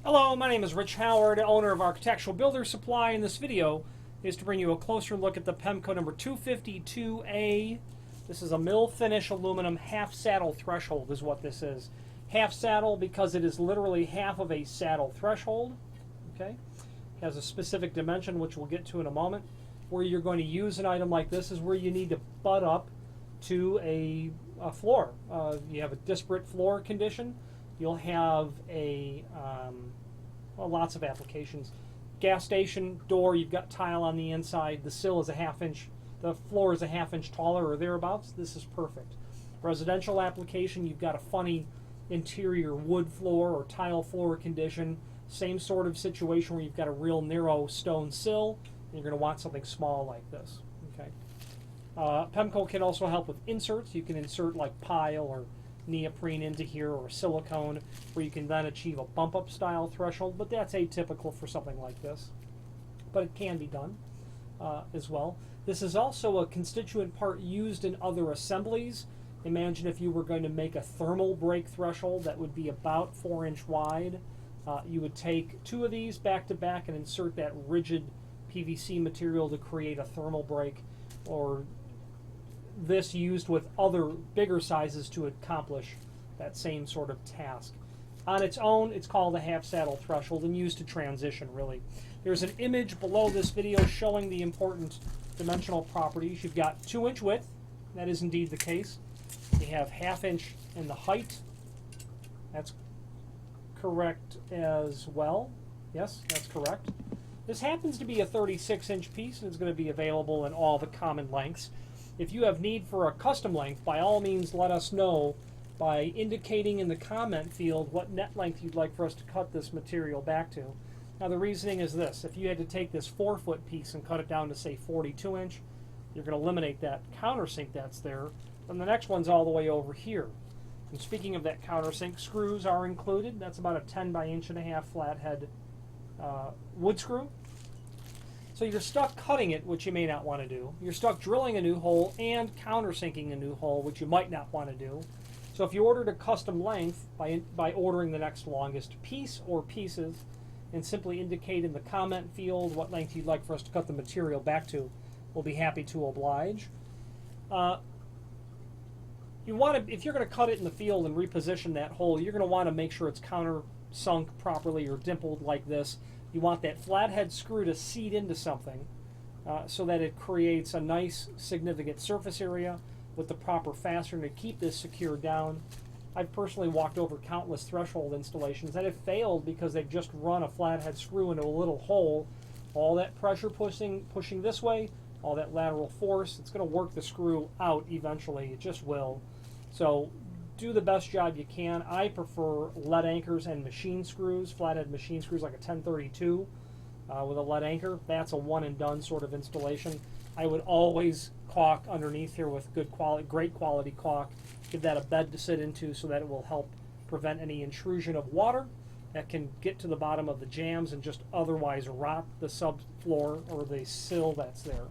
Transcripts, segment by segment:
Hello, my name is Rich Howard, owner of Architectural Builder Supply, and this video is to bring you a closer look at the Pemko number 252A. This is a mill finish aluminum half saddle threshold is what this is. Half saddle because it is literally half of a saddle threshold. Okay, has a specific dimension which we'll get to in a moment. Where you're going to use an item like this is where you need to butt up to a floor. You have a disparate floor condition. You'll have lots of applications. Gas station door, you've got tile on the inside. The sill is a half-inch, the floor is a half-inch taller or thereabouts. This is perfect. Residential application, you've got a funny interior wood floor or tile floor condition. Same sort of situation where you've got a real narrow stone sill, and you're going to want something small like this. Okay. Pemko can also help with inserts. You can insert like pile or neoprene into here or silicone where you can then achieve a bump up style threshold, but that's atypical for something like this, but it can be done as well. This is also a constituent part used in other assemblies. Imagine if you were going to make a thermal break threshold that would be about 4-inch wide. You would take two of these back to back and insert that rigid PVC material to create a thermal break, or this used with other bigger sizes to accomplish that same sort of task. On its own, it's called a half saddle threshold and used to transition, really. There's an image below this video showing the important dimensional properties. You've got 2-inch width. That is indeed the case. You have ½ in the height. That's correct as well. Yes, that's correct. This happens to be a 36-inch piece, and it's going to be available in all the common lengths. If you have need for a custom length, by all means let us know by indicating in the comment field what net length you'd like for us to cut this material back to. Now the reasoning is this: if you had to take this 4-foot piece and cut it down to say 42-inch, you're going to eliminate that countersink that's there. Then the next one's all the way over here. And speaking of that, countersink screws are included. That's about a 10 by 1.5 inch flathead wood screw. So you're stuck cutting it, which you may not want to do. You're stuck drilling a new hole and countersinking a new hole, which you might not want to do. So if you ordered a custom length by ordering the next longest piece or pieces and simply indicate in the comment field what length you'd like for us to cut the material back to, we'll be happy to oblige. You want to, if you're going to cut it in the field and reposition that hole, you're going to want to make sure it's countersunk properly or dimpled like this. You want that flathead screw to seat into something so that it creates a nice significant surface area with the proper fastener to keep this secured down. I've personally walked over countless threshold installations that have failed because they've just run a flathead screw into a little hole. All that pressure pushing this way, all that lateral force, it's going to work the screw out eventually. It just will. So do the best job you can. I prefer lead anchors and machine screws, flathead machine screws like a 1032 with a lead anchor. That's a one and done sort of installation. I would always caulk underneath here with good quality, great quality caulk. Give that a bed to sit into so that it will help prevent any intrusion of water that can get to the bottom of the jambs and just otherwise rot the subfloor or the sill that's there.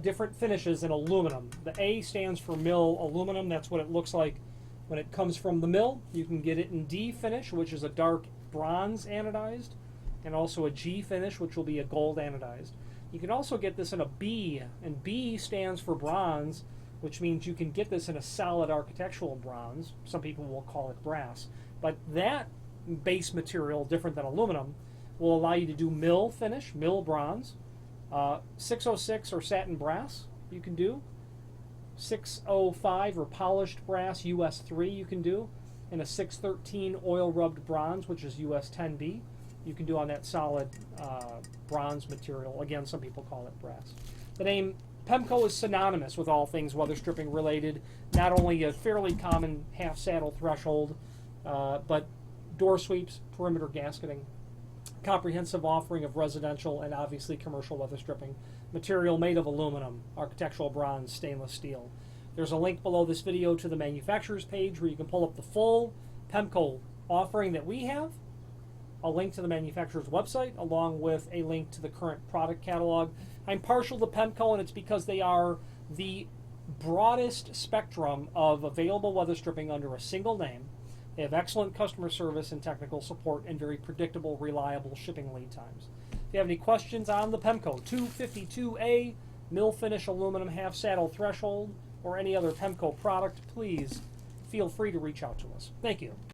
Different finishes in aluminum. The A stands for mill aluminum. That's what it looks like when it comes from the mill. You can get it in D finish, which is a dark bronze anodized, and also a G finish, which will be a gold anodized. You can also get this in a B, and B stands for bronze, which means you can get this in a solid architectural bronze. Some people will call it brass. But that base material, different than aluminum, will allow you to do mill finish, mill bronze. 606 or satin brass you can do. 605 or polished brass US 3 you can do. And a 613 oil rubbed bronze, which is US 10B, you can do on that solid bronze material. Again, some people call it brass. The name Pemko is synonymous with all things weather stripping related. Not only a fairly common half saddle threshold, but door sweeps, perimeter gasketing, comprehensive offering of residential and obviously commercial weather stripping. Material made of aluminum, architectural bronze, stainless steel. There's a link below this video to the manufacturer's page where you can pull up the full Pemko offering that we have, a link to the manufacturer's website, along with a link to the current product catalog. I'm partial to Pemko, and it's because they are the broadest spectrum of available weather stripping under a single name. They have excellent customer service and technical support and very predictable, reliable shipping lead times. If you have any questions on the Pemko 252A mill finish aluminum half saddle threshold or any other Pemko product, please feel free to reach out to us. Thank you.